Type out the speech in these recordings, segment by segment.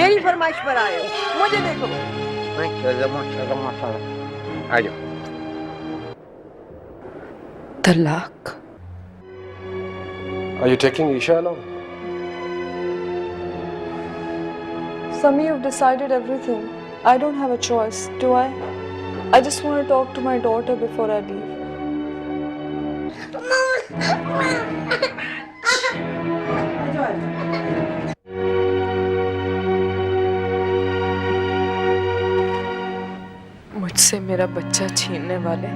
मेरी फरमाइश पर आए हो, मुझे देखो। आ जाओ। तलाक। Are you taking Isha along? Sami, you've decided everything. I don't have a choice, do I? I just want to talk to my daughter before I leave. मुझसे मेरा बच्चा छीनने वाले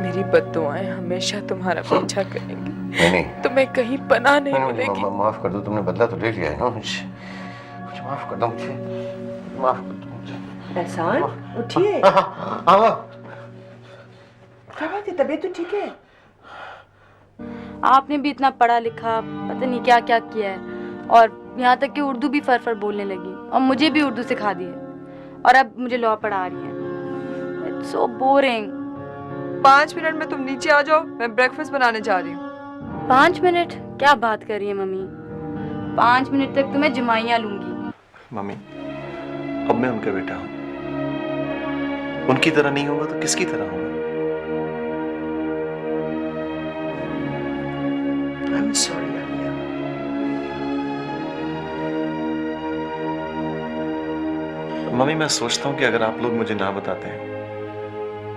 मेरी बद्दुआएं हमेशा तुम्हारा पीछा करेंगी। नहीं, तुम्हें कहीं पनाह नहीं मिलेगी। माफ कर दो, तुमने बदला तो ले लिया है ना मुझे। मुझे माफ कर दो, मुझे माफ कर दो मुझे। एहसान, उठिए। क्या बात है, तबीयत तो ठीक है? आपने भी इतना पढ़ा लिखा, पता नहीं क्या क्या किया है, और यहाँ तक कि उर्दू भी फर बोलने लगी, और मुझे भी उर्दू सिखा दी है, और अब मुझे लॉ पढ़ा रही है। It's so boring. 5 मिनट में तुम नीचे आ जाओ, मैं ब्रेकफास्ट बनाने जा रही हूँ। 5 मिनट? क्या बात कर रही है मम्मी, 5 मिनट तक तो मैं जमाइयाँ लूंगी। मम्मी, अब मैं उनका बेटा हूँ, उनकी तरह नहीं होगा तो किसकी तरह होगा? I'm sorry, Alia. मम्मी, मैं सोचता हूँ कि अगर आप लोग मुझे ना बताते हैं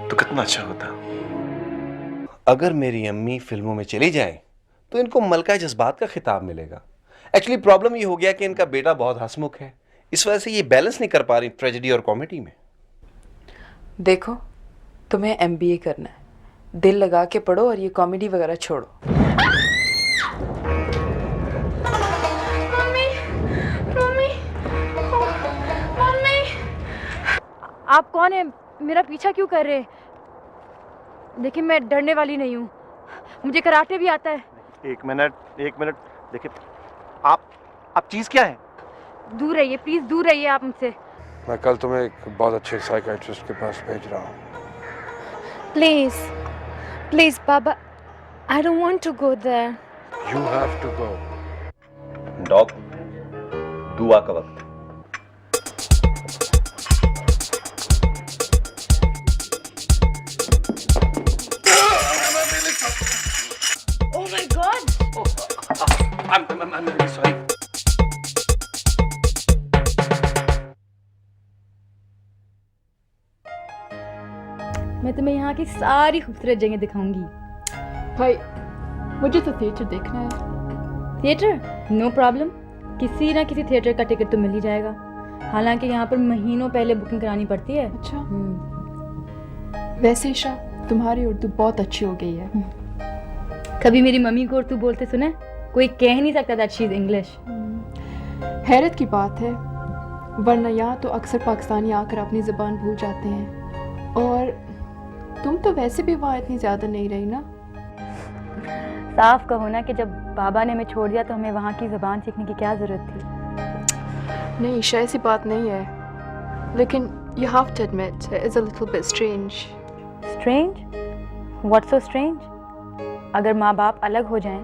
तो कितना अच्छा होता। अगर मेरी अम्मी फिल्मों में चली जाए तो इनको मलका जज्बात का खिताब मिलेगा। एक्चुअली प्रॉब्लम ये हो गया कि इनका बेटा बहुत हंसमुख है, इस वजह से ये बैलेंस नहीं कर पा रही ट्रेजेडी और कॉमेडी में। देखो, तुम्हें MBA करना है, दिल लगा के पढ़ो और ये कॉमेडी वगैरह छोड़ो। आप कौन है? मेरा पीछा क्यों कर रहे हैं? देखिए, मैं डरने वाली नहीं हूँ, मुझे कराटे भी आता है। एक मिनट, देखिए, आप चीज क्या है? दूर रहिए प्लीज, दूर रहिए आप मुझसे। मैं कल तुम्हें एक बहुत अच्छे साइकियाट्रिस्ट के पास भेज रहा हूँ। प्लीज प्लीज बाबा, I don't want to go there. You have to go. Dog, दुआ का वक्त। Oh my God! I'm really sorry. मैं तुम्हें यहाँ की सारी खूबसूरत जगह दिखाऊंगी। भाई, मुझे तो थिएटर देखना है। थिएटर? नो प्रॉब्लम, किसी ना किसी थिएटर का टिकट तो मिल ही जाएगा। हालांकि यहाँ पर महीनों पहले बुकिंग करानी पड़ती है। अच्छा। वैसे ईशा, तुम्हारी उर्दू बहुत अच्छी हो गई है। कभी मेरी मम्मी को उर्दू बोलते सुने? कोई कह नहीं सकता दैट शी इज इंग्लिश। हैरत की बात है, वरना यहाँ तो अक्सर पाकिस्तानी आकर अपनी ज़बान भूल जाते हैं, और तुम तो वैसे भी वहाँ इतनी ज़्यादा नहीं रही ना। साफ कहो ना कि जब बाबा ने हमें छोड़ दिया तो हमें वहाँ की ज़बान सीखने की क्या ज़रूरत थी। नहीं ईशा, ऐसी बात नहीं है, लेकिन you have to admit it's a little bit strange. Strange? What's so strange? अगर माँ बाप अलग हो जाएं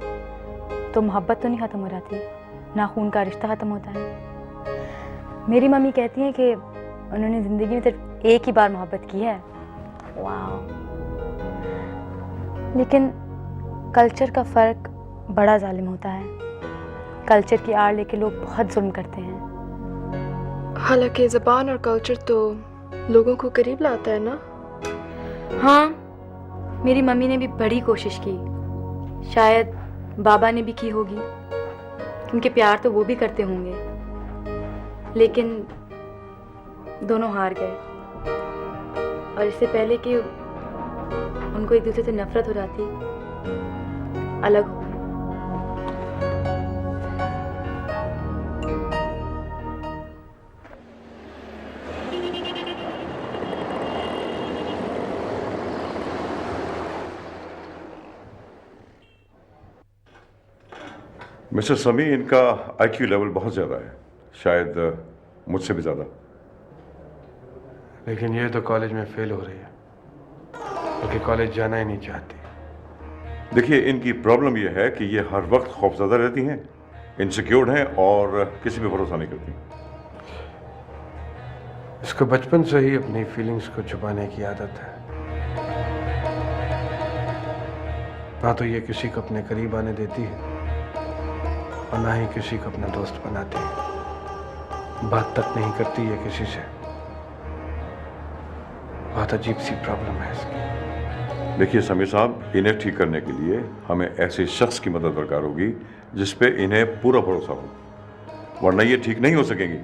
तो मोहब्बत तो नहीं ख़त्म हो जाती, ना खून का रिश्ता ख़त्म होता है। मेरी मम्मी कहती हैं कि उन्होंने ज़िंदगी में सिर्फ एक ही बार मोहब्बत की है। वाह! लेकिन कल्चर का फ़र्क बड़ा जालिम होता है। कल्चर की आड़ लेके लोग बहुत जुल्म करते हैं। हालांकि ज़बान और कल्चर तो लोगों को करीब लाता है ना। हाँ, मेरी मम्मी ने भी बड़ी कोशिश की, शायद बाबा ने भी की होगी, क्योंकि प्यार तो वो भी करते होंगे, लेकिन दोनों हार गए। और इससे पहले कि उनको एक दूसरे से नफरत हो जाती, अलग हो गए। मिस्टर समी, इनका IQ लेवल बहुत ज़्यादा है, शायद मुझसे भी ज़्यादा। लेकिन ये तो कॉलेज में फेल हो रही है, क्योंकि कॉलेज जाना ही नहीं चाहती। देखिए, इनकी प्रॉब्लम ये है कि ये हर वक्त खौफज़दा रहती हैं, इनसिक्योर्ड हैं और किसी पे भरोसा नहीं करती। इसको बचपन से ही अपनी फीलिंग्स को छुपाने की आदत है। ना तो ये किसी को अपने करीब आने देती है और ना ही किसी को अपना दोस्त बनाती है। बात तक नहीं करती है किसी से। बहुत अजीब सी प्रॉब्लम है इसकी। देखिए समीर साहब, इन्हें ठीक करने के लिए हमें ऐसे शख्स की मदद दरकार होगी जिस पे इन्हें पूरा भरोसा हो, वरना ये ठीक नहीं हो सकेंगी।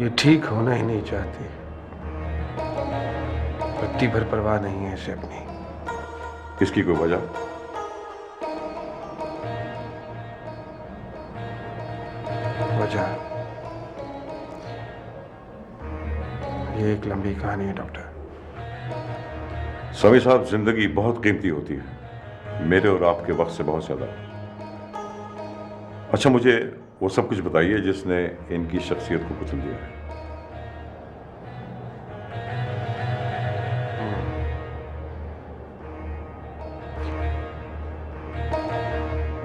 ये ठीक होना ही नहीं चाहती। रत्ती भर परवाह नहीं है इसे अपनी। इसकी कोई वजह? वजह ये एक लंबी कहानी है डॉक्टर। समीर साहब, जिंदगी बहुत कीमती होती है, मेरे और आपके वक्त से बहुत ज्यादा। अच्छा, मुझे वो सब कुछ बताइए जिसने इनकी शख्सियत को कुचल दिया है।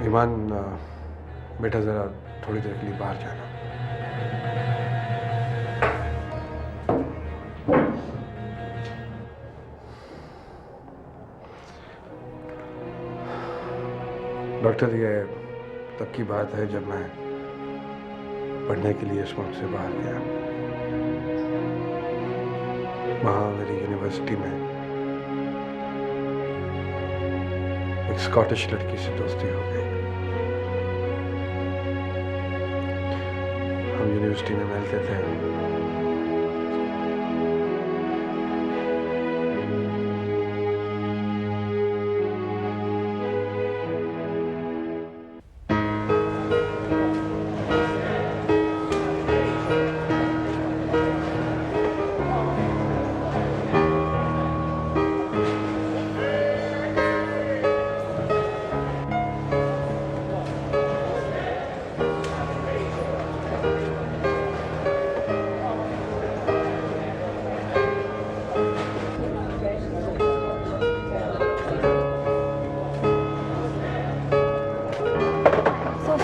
ईमान, बेटा जरा थोड़ी देर के लिए बाहर जाना। डॉक्टर, ये तब की बात है जब मैं पढ़ने के लिए इस मुल्क से बाहर गया। वहाँ मेरी यूनिवर्सिटी में एक स्कॉटिश लड़की से दोस्ती हो गई। हम यूनिवर्सिटी में मिलते थे।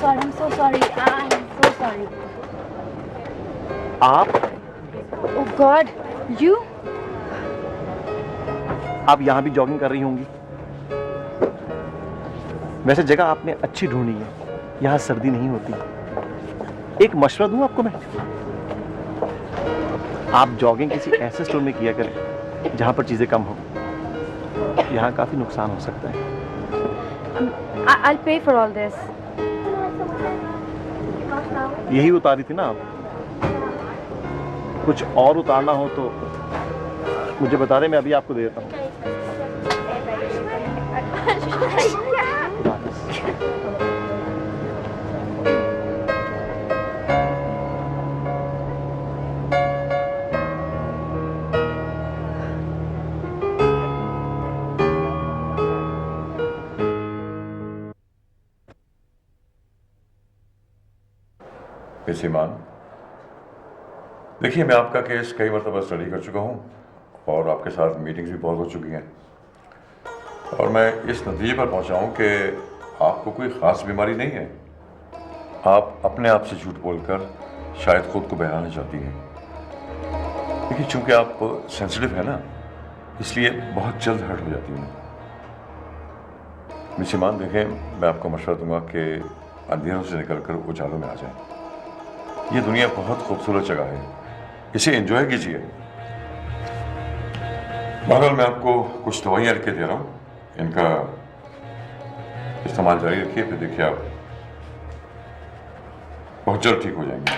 I'm so sorry. I'm so sorry. आप Oh God, you? आप यहाँ भी जॉगिंग कर रही होंगी। वैसे जगह आपने अच्छी ढूंढी है, यहाँ सर्दी नहीं होती। एक मशवरा दूं आपको मैं, आप जॉगिंग किसी ऐसे स्टोर में किया करें जहाँ पर चीजें कम हो। यहाँ काफी नुकसान हो सकता है। I'll pay for all this. यही उतारी थी ना आप? कुछ और उतारना हो तो मुझे बता दें, मैं अभी आपको दे देता हूँ। मिस ईमान, देखिए मैं आपका केस कई मरतबा स्टडी कर चुका हूँ और आपके साथ मीटिंग्स भी बहुत हो चुकी हैं और मैं इस नतीजे पर पहुँचा हूँ कि आपको कोई ख़ास बीमारी नहीं है। आप अपने आप से झूठ बोलकर शायद खुद को बहलाना चाहती हैं। देखिए चूँकि आप सेंसिटिव है ना, इसलिए बहुत जल्द हर्ट हो जाती हैं। मिस ईमान, देखें मैं आपको मशवरा दूंगा कि अंधेरों से निकलकर उजालों में आ जाएं। ये दुनिया बहुत खूबसूरत जगह है, इसे एंजॉय कीजिए। बहरहाल मैं आपको कुछ दवाइयाँ लिख के दे रहा हूँ, इनका इस्तेमाल जारी रखिए, फिर देखिए आप बहुत जल्द ठीक हो जाएंगे।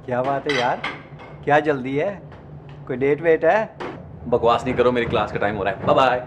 क्या बात है यार, क्या जल्दी है? कोई डेट वेट है? बकवास नहीं करो, मेरी क्लास का टाइम हो रहा है। Bye bye.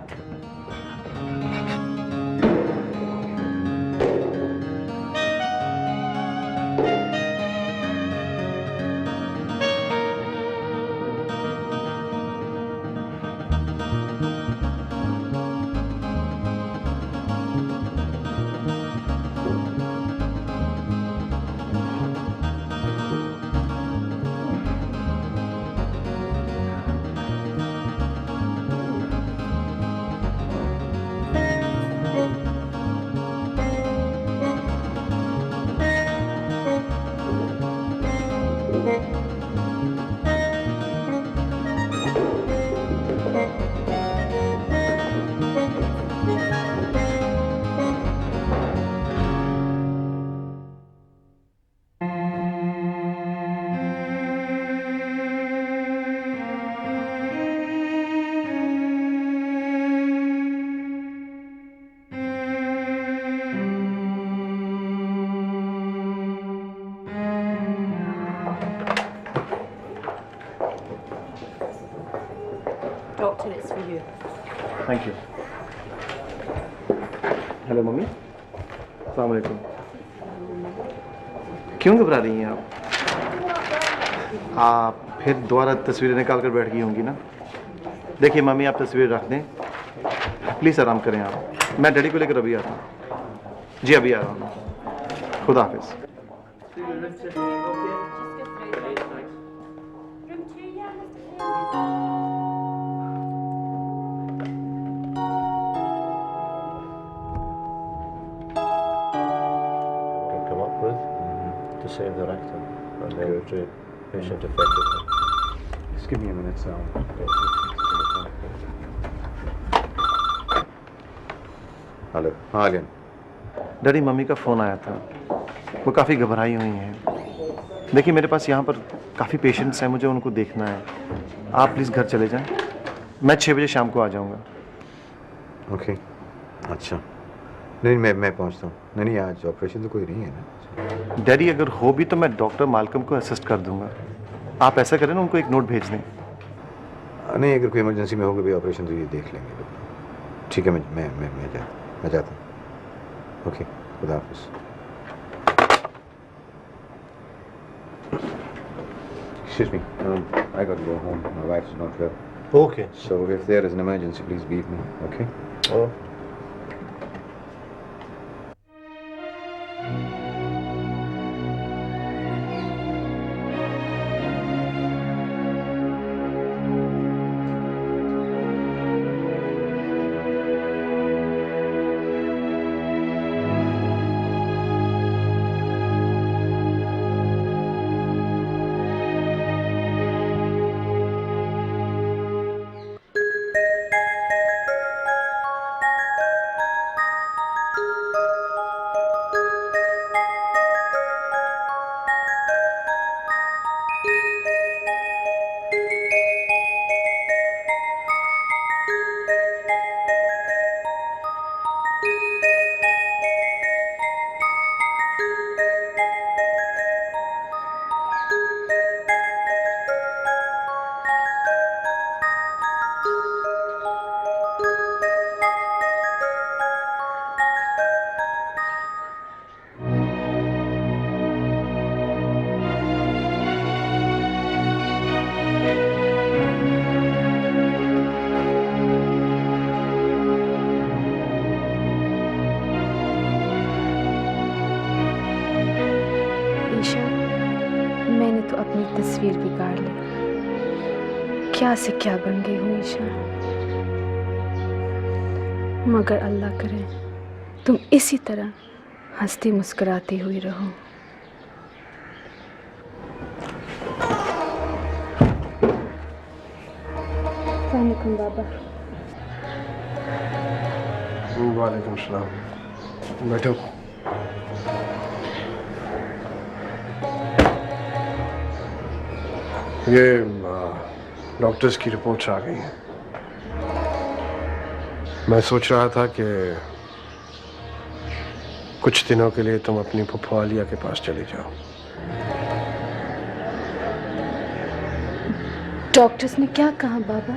Doctor, it's for you. Thank you. Hello mummy, अस्सलाम वालेकुम। क्यों घबरा रही हैं आप फिर दोबारा तस्वीरें निकाल कर बैठ गई होंगी ना। देखिए मम्मी, आप तस्वीर रख दें, प्लीज़ आराम करें आप। मैं डैडी को लेकर अभी आता हूँ। जी अभी आ रहा हूँ। खुदा हाफिज़। Come up with to save the rectum and they were patient effectively. Just give me a minute, so. Hello. हाँ आलियन। डैडी मम्मी का फ़ोन आया था, वो काफ़ी घबराई हुई हैं। देखिए मेरे पास यहाँ पर काफ़ी पेशेंट्स हैं, मुझे उनको देखना है। आप प्लीज़ घर चले जाएं, मैं 6 बजे शाम को आ जाऊँगा। ओके अच्छा, नहीं मैं पहुँचता हूँ। नहीं आज ऑपरेशन तो कोई नहीं है ना। डैडी अगर हो भी तो मैं डॉक्टर मालकम को असिस्ट कर दूँगा। आप ऐसा करें ना, उनको एक नोट भेज दें। नहीं अगर कोई इमरजेंसी में होगा भी ऑपरेशन तो ये देख लेंगे लोग। ठीक है मैं जाता हूँ। ओके खुदा हाफिज़। Excuse me, I got to go home. My wife is not well. Okay. So if there is an emergency, please beat me, okay? Oh. तस्वीर बिगाड़ ली। क्या से क्या बन गई हूँ ईशा। मगर अल्लाह करे तुम इसी तरह हंसती मुस्कुराती हुई रहो। वालेकुम बाबा। वालेकुम सलाम। बैठो। ये डॉक्टर्स की रिपोर्ट्स आ गई हैं। मैं सोच रहा था कि कुछ दिनों के लिए तुम अपनी फुफ्फो आलिया के पास चले जाओ। डॉक्टर्स ने क्या कहा बाबा?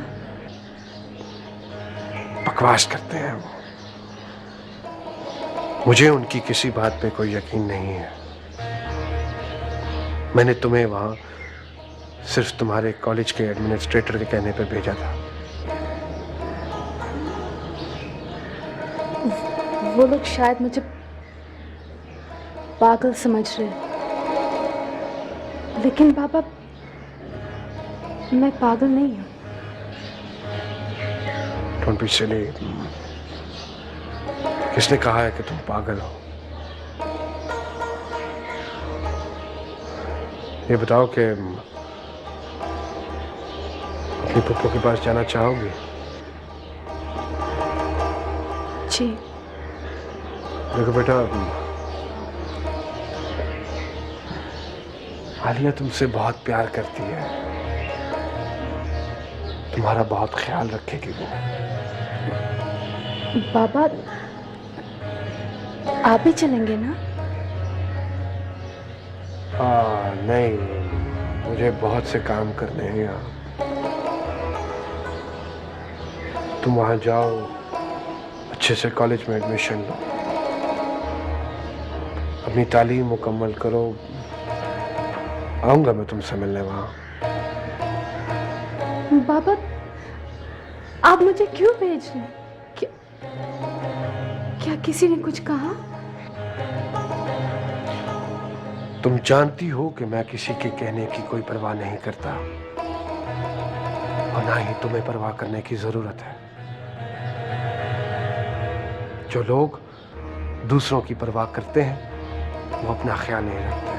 बकवास करते हैं वो। मुझे उनकी किसी बात पे कोई यकीन नहीं है। मैंने तुम्हें वहां सिर्फ तुम्हारे कॉलेज के एडमिनिस्ट्रेटर के कहने पर भेजा था। वो लोग शायद मुझे पागल समझ रहे, लेकिन बाबा मैं पागल नहीं हूं। Don't be silly। किसने कहा है कि तुम पागल हो? ये बताओ कि अपनी पप्पू के पास जाना चाहोगी? जी। देखो बेटा, आलिया तुमसे बहुत प्यार करती है, तुम्हारा बहुत ख्याल रखेगी वो। बाबा आप भी चलेंगे ना? नहीं, मुझे बहुत से काम करने हैं यहाँ। तुम वहाँ जाओ, अच्छे से कॉलेज में एडमिशन लो, अपनी तालीम मुकम्मल करो। आऊँगा मैं तुमसे मिलने वहाँ। बाबा, आप मुझे क्यों भेज रहे हैं? क्या किसी ने कुछ कहा? तुम जानती हो कि मैं किसी के कहने की कोई परवाह नहीं करता, और ना ही तुम्हें परवाह करने की जरूरत है। जो लोग दूसरों की परवाह करते हैं वो अपना ख्याल नहीं रखते।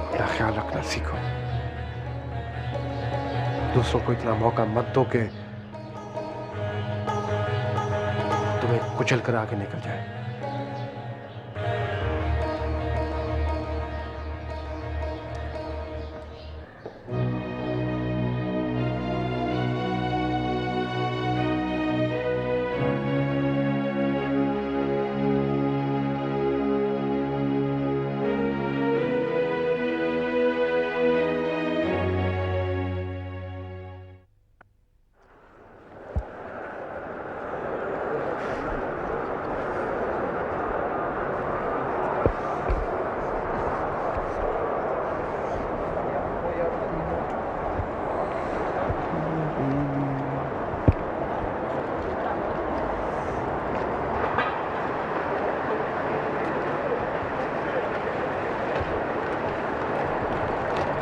अपना ख्याल रखना सीखो। दूसरों को इतना मौका मत दो कि तुम्हें कुचल कर आगे निकल जाए।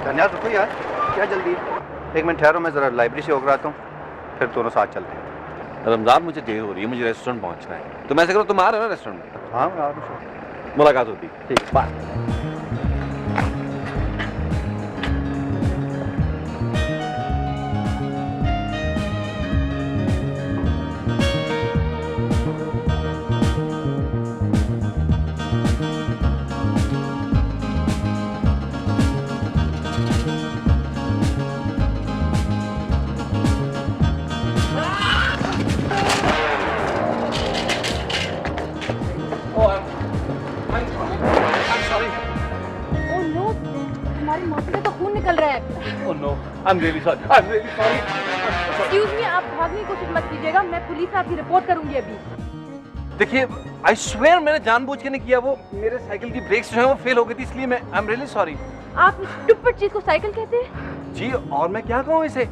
धन्यवाद। रुको यार, क्या जल्दी है? 1 मिनट ठहरो, मैं ज़रा लाइब्रेरी से होकर आता हूँ, फिर दोनों साथ चलते हैं। रमजान, मुझे देर हो रही है, मुझे रेस्टोरेंट पहुंचना है। तुम ऐसे करो, तुम आ रहे हो ना रेस्टोरेंट में? हाँ, मैं आ रहा हूँ। मुलाकात होती। ठीक, bye. I'm really sorry. I'm really sorry. Excuse me, आप भागने की कोशिश मत कीजिएगा, मैं पुलिस से आपकी रिपोर्ट करूंगी अभी। देखिए, I swear मैंने जानबूझ के नहीं किया। वो मेरे साइकिल की ब्रेक्स जो है वो फेल हो गई थी, इसलिए मैं I'm really sorry। आप इस स्टूपिड चीज को साइकिल कहते हैं? जी, और मैं क्या कहूँ इसे?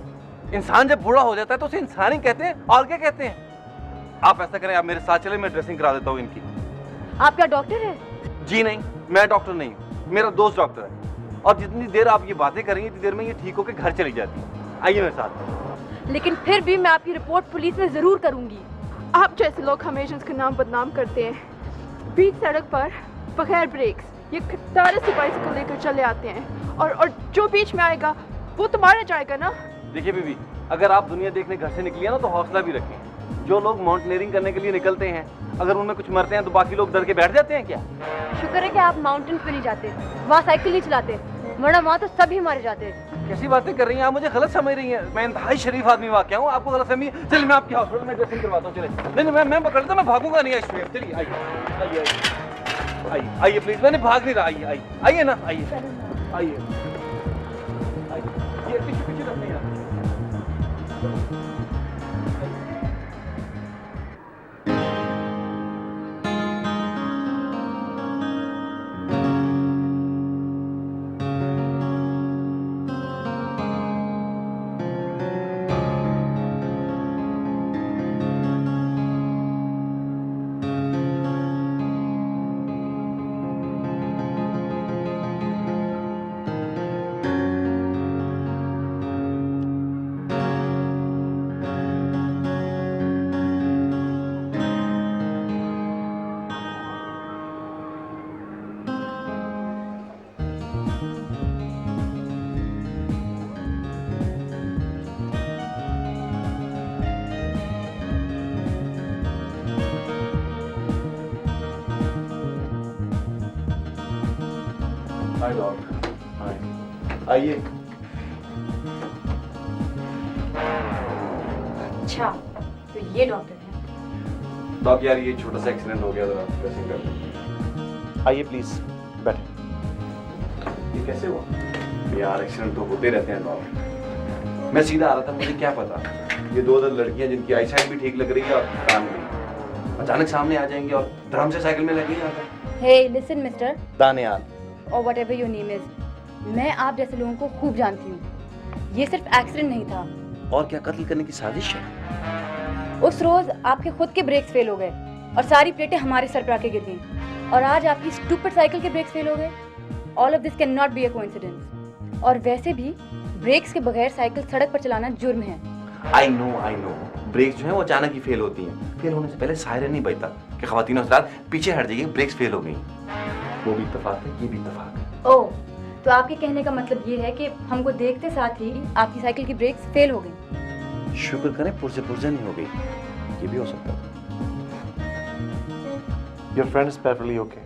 इंसान जब बूढ़ा हो जाता है तो उसे इंसान ही कहते हैं, और क्या कहते हैं? आप ऐसा करें, आप मेरे साथ चले, मैं ड्रेसिंग करा देता हूँ इनकी। आप क्या डॉक्टर है? जी नहीं, मैं डॉक्टर नहीं हूँ, मेरा दोस्त डॉक्टर है। और जितनी देर आप ये बातें करेंगे इतनी देर में ये ठीक होकर घर चली जाती है। आइए मेरे साथ। लेकिन फिर भी मैं आपकी रिपोर्ट पुलिस में जरूर करूंगी। आप जैसे लोग हमेशा इसका नाम बदनाम करते हैं। बीच सड़क पर बगैर ब्रेक्स ये खटारे से बाइसिकल लेकर चले आते हैं, और जो बीच में आएगा वो तो मारा जाएगा ना। देखिए बीबी, अगर आप दुनिया देखने घर से निकली है ना तो हौसला भी रखें। जो लोग माउंटेनियरिंग करने के लिए निकलते हैं, अगर उनमें कुछ मरते हैं तो बाकी लोग डर के बैठ जाते हैं क्या? शुक्र है कि आप माउंटेन पे नहीं जाते, वहाँ साइकिल नहीं चलाते, वरना वहाँ तो सभी मारे जाते। कैसी बातें कर रही हैं आप? मुझे गलत समझ रही हैं। मैं इंतहाई शरीफ आदमी वाकया हूँ, आपको गलत समझी। चलिए मैं आपके हॉस्पिटल में ड्रेसिंग करवाता हूँ। चले नहीं, मैं पकड़ लेता, मैं भागूंगा नहीं। चलिए आइए आइए आइए प्लीज, मैंने भाग नहीं रहा। आइए आइए ना, आइए आइए ये पीछे रखने यार। हाय डॉक्टर, हाय, आइए। अच्छा, तो ये डॉक्टर है। डॉक्टर यार, ये छोटा सा एक्सीडेंट हो गया था, ड्रेसिंग कर दो। आइए प्लीज, बैठे। ये कैसे हुआ? यार एक्सीडेंट तो होते रहते हैं डॉक्टर। मैं सीधा आ रहा था, मुझे क्या पता ये दो लड़कियां जिनकी आई साइड भी ठीक लग रही है और कान में अचानक सामने आ जाएंगी और धर्म से साइकिल में लग जाता। हे लिसन मिस्टर दानियाल और what ever your name is, मैं आप जैसे लोगों को खूब जानती हूँ। ये सिर्फ एक्सीडेंट नहीं था। और क्या कत्ल करने की साजिश है? उस रोज आपके खुद के ब्रेक्स फेल हो गए और सारी प्लेटें हमारे सर पर आके गिर गईं। और आज आपकी स्टूपिड साइकिल के ब्रेक्स फेल हो गए। All of this can not be a coincidence. और वैसे भी ब्रेक्स के बगैर साइकिल सड़क पर चलाना जुर्म है। आई नो ब्रेक्स जो है वो अचानक ही फेल होती हैं। फेल होने से पहले सायरन नहीं बजता कि ख़वातीन हज़रात पीछे हट जाइए, ब्रेक्स फेल हो गई। वो भी इत्तेफाक है, ये भी इत्तेफाक है। ओह, तो आपके कहने का मतलब ये है कि हमको देखते साथ ही आपकी साइकिल की ब्रेक्स फेल हो गई। शुक्र करें पुरजे नहीं हो गई, ये भी हो सकता है। Your friend is perfectly okay,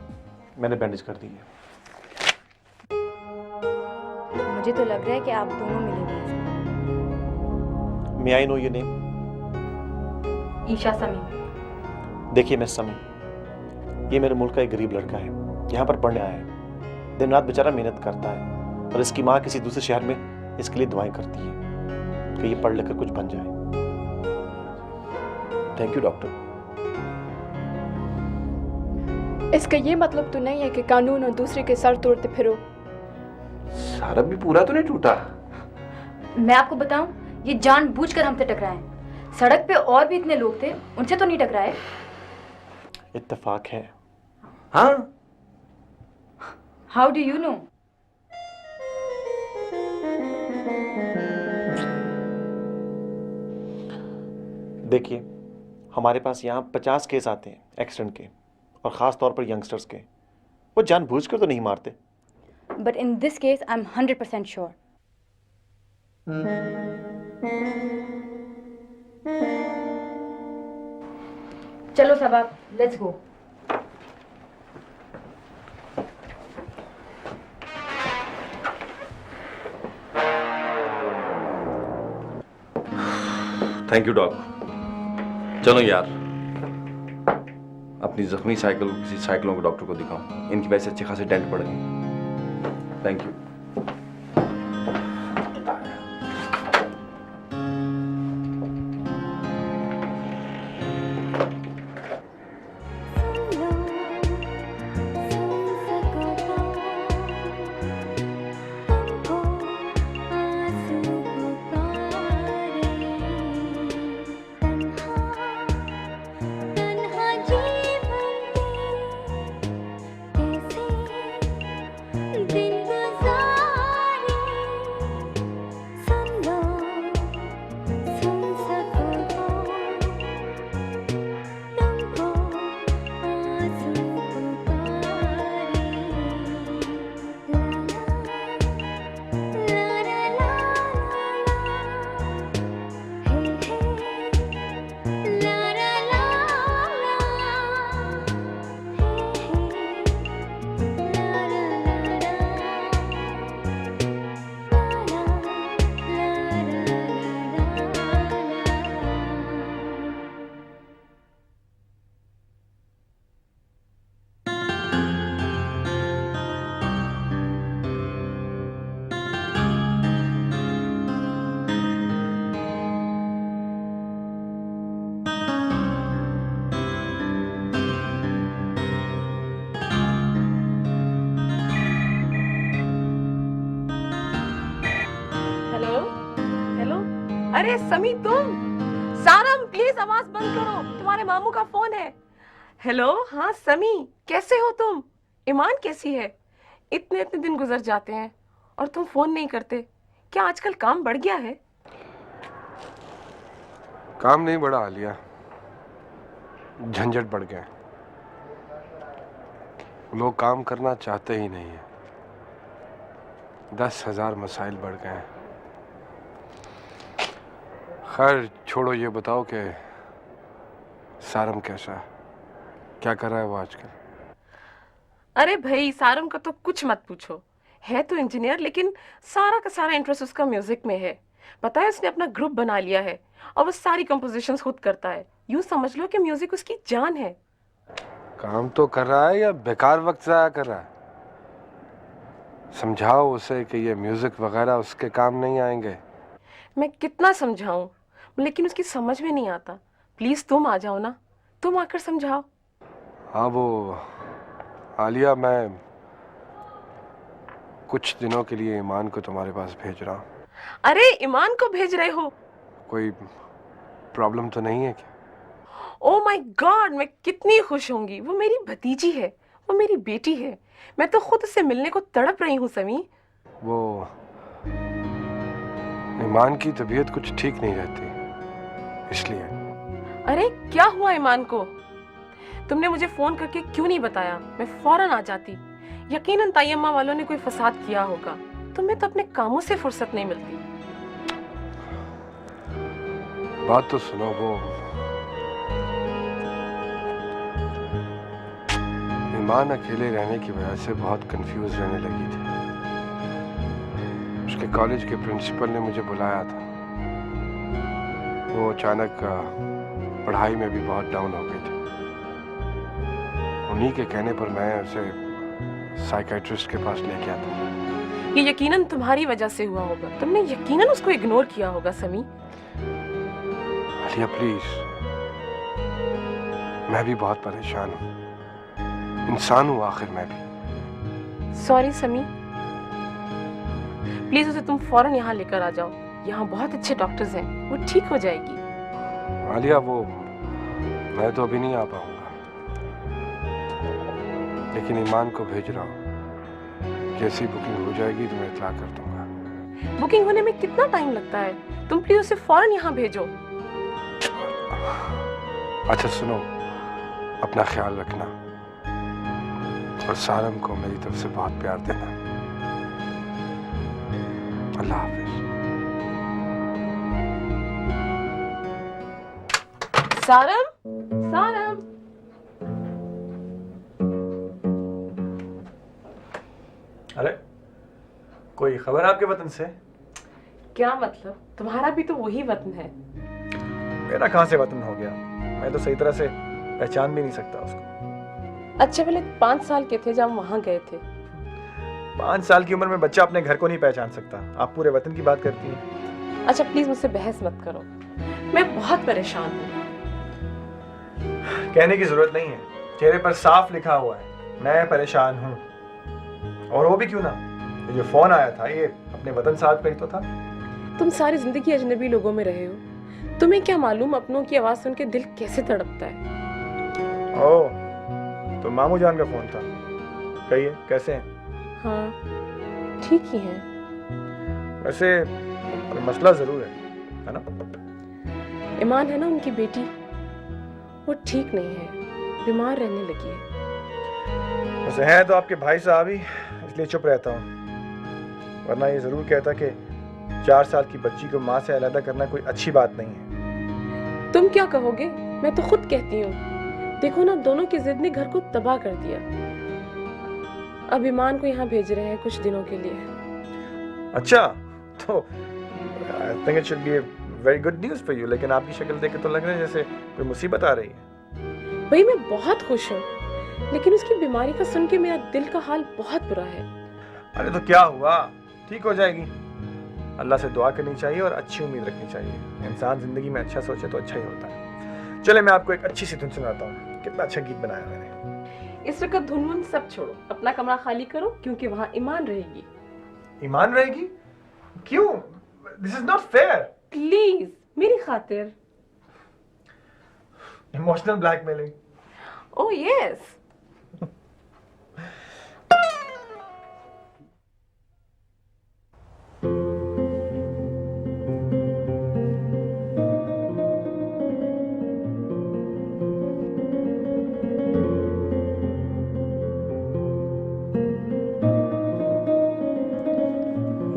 मैंने बैंडेज कर दी है। मुझे तो लग रहा है कि आप दोनों मिलेंगे। May I know your name? Isha Sami. देखिए मिस समी, ये मेरे मुल्क का एक गरीब लड़का है, यहाँ पर पढ़ने आया है। दिन रात बेचारा मेहनत करता है और इसकी माँ किसी दूसरे शहर में इसके लिए दुआएं करती है कि ये पढ़ लिखकर कुछ बन जाए। Thank you doctor. इसका ये मतलब तो नहीं है कि कानून और दूसरे के सर तोड़ते फिरो। सारा भी पूरा तो नहीं टूटा। मैं आपको बताऊं, ये जानबूझकर हमसे टकराए। सड़क पे और भी इतने लोग थे, उनसे तो नहीं टकराए। इत्तेफाक है। हाँ, हाउ डू यू नो? देखिए, हमारे पास यहाँ 50 केस आते हैं एक्सीडेंट के, और ख़ास तौर पर यंगस्टर्स के। वो जानबूझकर तो नहीं मारते। But in this case I am 100% sure. चलो सब आप, let's go. Thank you dog. चलो यार, अपनी जख्मी साइकिल को किसी साइकिलों के डॉक्टर को दिखाऊं। इनकी वजह से अच्छे खासे डेंट पड़ गए। Thank you. अरे समी, तुम? सारम प्लीज आवाज बंद करो, तुम्हारे मामू का फोन है। हेलो, हाँ समी, कैसे हो तुम? ईमान कैसी है? इतने इतने दिन गुजर जाते हैं और तुम फोन नहीं करते। क्या आजकल काम बढ़ गया है? काम नहीं बढ़ा आलिया, झंझट बढ़ गया। लोग काम करना चाहते ही नहीं है। 10,000 मसाइल बढ़ गए हैं। खैर छोड़ो, ये बताओ कि सारम कैसा है, क्या कर रहा है वो आजकल? अरे भाई, सारम का तो कुछ मत पूछो। है तो इंजीनियर, लेकिन सारा का सारा इंटरेस्ट उसका म्यूजिक में है। पता है, उसने अपना ग्रुप बना लिया है और वो सारी कंपोजिशंस खुद करता है। यूं समझ लो कि म्यूजिक उसकी जान है। काम तो कर रहा है या बेकार वक्त जाया कर रहा है? समझाओ उसे कि ये म्यूजिक वगैरह उसके काम नहीं आएंगे। मैं कितना समझाऊं, लेकिन उसकी समझ में नहीं आता। प्लीज तुम आ जाओ ना, तुम आकर समझाओ। हाँ वो आलिया, मैं कुछ दिनों के लिए ईमान को तुम्हारे पास भेज रहा हूँ। अरे ईमान को भेज रहे हो? कोई प्रॉब्लम तो नहीं है क्या? ओ माय गॉड, मैं कितनी खुश होंगी। वो मेरी भतीजी है, वो मेरी बेटी है। मैं तो खुद उससे मिलने को तड़प रही हूँ समी। वो ईमान की तबीयत कुछ ठीक नहीं रहती, इसलिए। अरे क्या हुआ ईमान को? तुमने मुझे फोन करके क्यों नहीं बताया? मैं फौरन आ जाती। यकीनन तायम्मा वालों ने कोई फसाद किया होगा। तुम्हें तो अपने कामों से फुर्सत नहीं मिलती। बात तो सुनो, वो ईमान अकेले रहने की वजह से बहुत कंफ्यूज रहने लगी थी। उसके कॉलेज के प्रिंसिपल ने मुझे बुलाया था। वो अचानक पढ़ाई में भी बहुत डाउन हो गई थी। उन्हीं के कहने पर मैं उसे साइकियाट्रिस्ट के पास ले गया था। ये यकीनन तुम्हारी वजह से हुआ होगा। तुमने यकीनन उसको इग्नोर किया होगा समी। आलिया प्लीज, मैं भी बहुत परेशान हूँ। इंसान हूँ आखिर मैं भी। सॉरी समी, प्लीज उसे तुम फौरन यहाँ लेकर आ जाओ। यहाँ बहुत अच्छे डॉक्टर्स हैं, वो ठीक हो जाएगी। आलिया वो मैं तो अभी नहीं आ पाऊंगा, लेकिन ईमान को भेज रहा हूँ। जैसी बुकिंग हो जाएगी तो मैं इत्तला कर दूंगा। बुकिंग होने में कितना टाइम लगता है? तुम प्लीज उसे फौरन यहाँ भेजो। अच्छा सुनो, अपना ख्याल रखना और सारम को मेरी तरफ से बहुत प्यार देना। अल्लाह हाफिज। सारम, सारम। अरे कोई खबर आपके वतन से? क्या मतलब? तुम्हारा भी तो वही वतन है। मेरा कहाँ से वतन हो गया? मैं तो सही तरह से पहचान भी नहीं सकता उसको। अच्छा पहले 5 साल के थे जब वहां गए थे। 5 साल की उम्र में बच्चा अपने घर को नहीं पहचान सकता, आप पूरे वतन की बात करती हैं। अच्छा प्लीज मुझसे बहस मत करो, मैं बहुत परेशान हूँ। कहने की जरूरत नहीं है, चेहरे पर साफ लिखा हुआ है, मैं परेशान हूँ। और वो भी क्यों ना, ये जो फोन आया था ये अपने वतन साथ पे ही तो था। तुम सारी जिंदगी अजनबी लोगों में रहे हो, तुम्हें क्या मालूम अपनों की आवाज सुन के दिल कैसे तड़पता है। ओह, तो मामू जान का फोन था। कहिए कैसे हैं? हाँ ठीक ही है। वैसे कोई मसला जरूर है ना? ईमान है ना उनकी बेटी, वो ठीक नहीं है, बीमार रहने लगी है। वैसे है तो आपके भाई साहब ही, इसलिए चुप रहता हूँ, वरना ये जरूर कहता कि 4 साल की बच्ची को माँ से अलग करना कोई अच्छी बात नहीं है। तुम क्या कहोगे? मैं तो खुद कहती हूँ। देखो ना, दोनों की जिद ने घर को तबाह कर दिया। अब ईमान को यहाँ भेज रहे हैं कुछ दिनों के लिए। अच्छा, तो I think it should be very good news for you, लेकिन आपकी शक्ल देख के तो लग रहा है जैसे कोई मुसीबत आ रही है। भाई मैं बहुत खुश हूँ, लेकिन उसकी बीमारी का सुन के मेरा दिल का हाल बहुत बुरा है। अरे तो क्या हुआ, ठीक हो जाएगी। अल्लाह से दुआ करनी चाहिए और अच्छी उम्मीद रखनी चाहिए। इंसान जिंदगी में अच्छा सोचे तो अच्छा ही होता है। चले मैं आपको एक अच्छी सी धुन सुनाता हूँ। कितना अच्छा गीत बनाया मैंने। इस वक्त धुन वुन सब छोड़ो, अपना कमरा खाली करो, क्योंकि वहाँ ईमान रहेगी। ईमान रहेगी? क्यों? This is not fair. Please मेरी खातिर। Emotional blackmailing. Oh yes.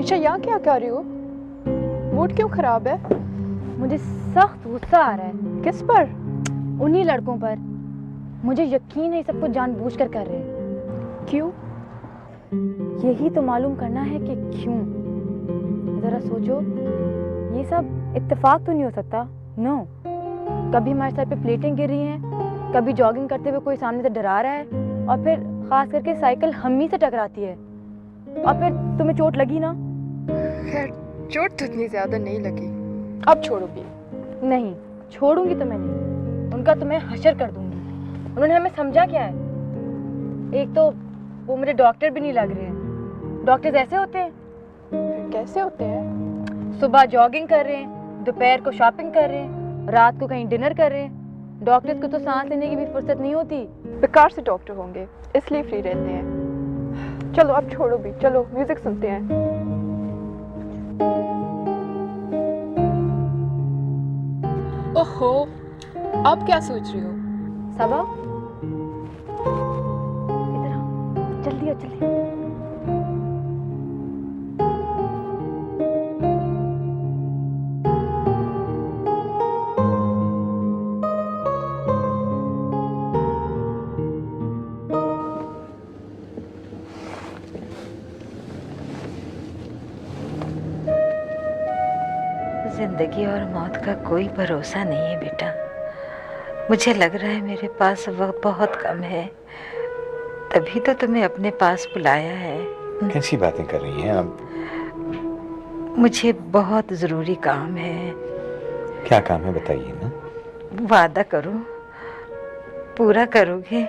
Isha यहाँ क्या कर रही हो? मूड क्यों खराब है? मुझे सख्त गुस्सा आ रहा है। किस पर? उन्हीं लड़कों पर। मुझे यकीन है ये सब कुछ जानबूझकर कर रहे हैं। क्यों? यही तो मालूम करना है कि क्यों। जरा सोचो, ये सब इत्तेफाक तो नहीं हो सकता। नो, कभी हमारे सर पे प्लेटें गिर रही हैं, कभी जॉगिंग करते हुए कोई सामने से डरा रहा है, और फिर खास करके साइकिल हम ही से टकराती है, और फिर तुम्हें चोट लगी ना। खैर चोट तो इतनी ज्यादा नहीं लगी। अब छोड़ो भी। नहीं, छोड़ूंगी तो मैं नहीं, उनका तो मैं हशर कर दूंगी। उन्होंने हमें समझा क्या है? एक तो वो मेरे डॉक्टर भी नहीं लग रहे हैं। डॉक्टर्स ऐसे होते हैं? फिर कैसे होते हैं? सुबह जॉगिंग कर रहे हैं, दोपहर को शॉपिंग कर रहे हैं, रात को कहीं डिनर कर रहे हैं। डॉक्टर्स को तो सांस लेने की भी फुर्सत नहीं होती। बेकार से डॉक्टर होंगे, इसलिए फ्री रहते हैं। चलो अब छोड़ो भी, चलो म्यूजिक सुनते हैं। ओहो, अब क्या सोच रही हो? सबा, इधर आओ, जल्दी आओ, जल्दी आओ। जिंदगी और मौत का कोई भरोसा नहीं है बेटा। मुझे लग रहा है मेरे पास वक्त बहुत कम है, तभी तो तुम्हें अपने पास बुलाया है। कैसी बातें कर रही हैं आप? मुझे बहुत ज़रूरी काम है। क्या काम है बताइए ना। वादा करो, पूरा करोगे?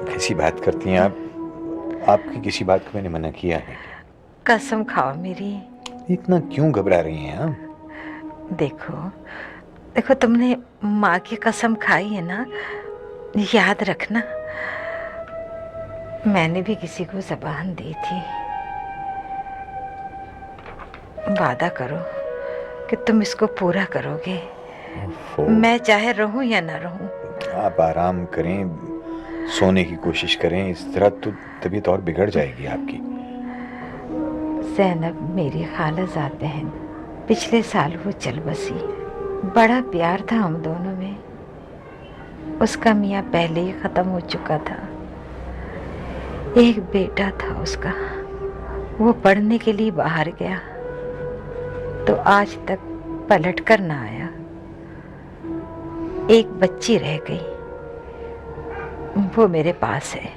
कैसी बात करती हैं आप? आपकी किसी बात को मैंने मना किया है? कसम खाओ मेरी। इतना क्यों घबरा रही हैं आप? देखो देखो, तुमने माँ की कसम खाई है ना, याद रखना। मैंने भी किसी को ज़बान दी थी। वादा करो कि तुम इसको पूरा करोगे। मैं चाहे रहूं या ना रहूं। आप आराम करें, सोने की कोशिश करें। इस तरह तो तबीयत और बिगड़ जाएगी आपकी। ज़ैनब मेरी खालाजाद बहन, पिछले साल वो चल बसी। बड़ा प्यार था हम दोनों में। उसका मियाँ पहले ही ख़त्म हो चुका था। एक बेटा था उसका, वो पढ़ने के लिए बाहर गया तो आज तक पलट कर ना आया। एक बच्ची रह गई, वो मेरे पास है।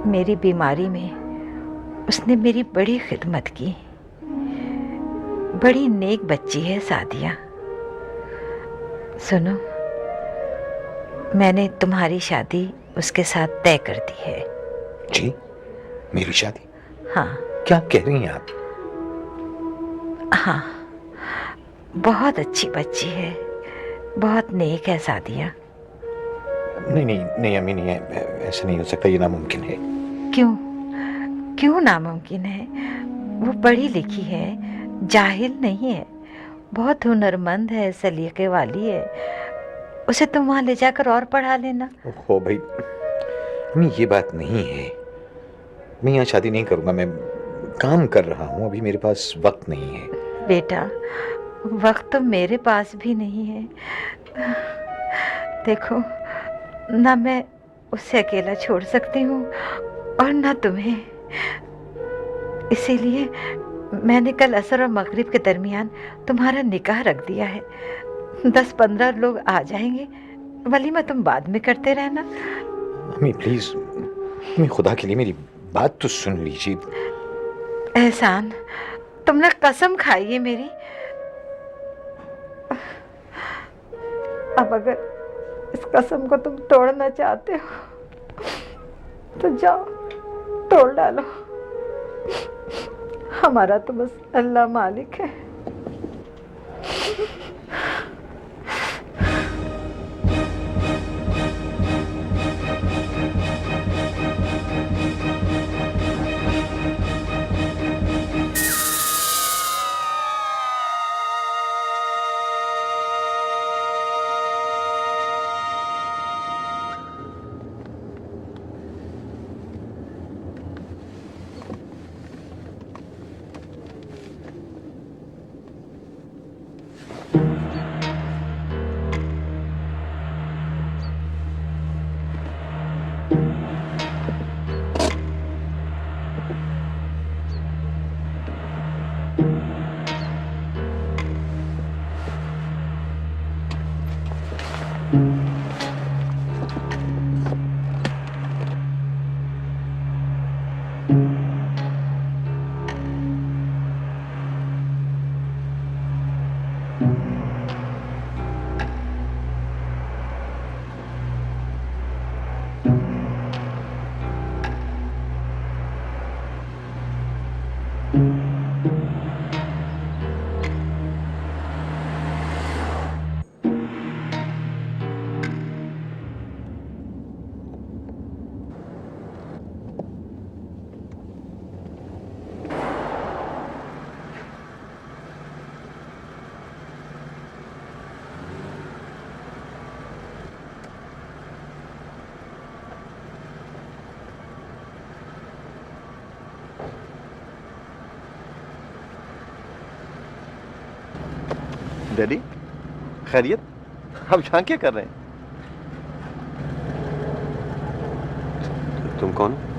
मेरी बीमारी में उसने मेरी बड़ी खिदमत की। बड़ी नेक बच्ची है सादिया। सुनो, मैंने तुम्हारी शादी उसके साथ तय कर दी है। जी? मेरी शादी? हाँ। क्या कह रही हैं आप? हाँ, बहुत अच्छी बच्ची है, बहुत नेक है सादिया। नहीं नहीं नहीं अम्मी, नहीं है, ऐसा नहीं हो सकता, ये नामुमकिन है। क्यों क्यों नामुमकिन है? वो पढ़ी लिखी है, जाहिल नहीं है, बहुत हुनरमंद है, सलीके वाली है। उसे तुम वहाँ ले जाकर और पढ़ा लेना। ओहो भाई, अम्मी ये बात नहीं है। मैं यहाँ शादी नहीं करूँगा। मैं काम कर रहा हूँ, अभी मेरे पास वक्त नहीं है। बेटा, वक्त तो मेरे पास भी नहीं है। देखो ना, मैं उसे अकेला छोड़ सकती हूँ और ना तुम्हें। इसीलिए मैंने कल असर और मगरिब के दरमियान तुम्हारा निकाह रख दिया है। 10-15 लोग आ जाएंगे, वलीमा तुम बाद में करते रहना। अम्मी प्लीज, अम्मी खुदा के लिए मेरी बात तो सुन लीजिए। एहसान, तुमने कसम खाई है मेरी। अब अगर इस कसम को तुम तोड़ना चाहते हो तो जाओ, तोड़ डालो। हमारा तो बस अल्लाह मालिक है। डैडी, खैरियत? आप यहाँ क्या कर रहे हैं? तुम कौन?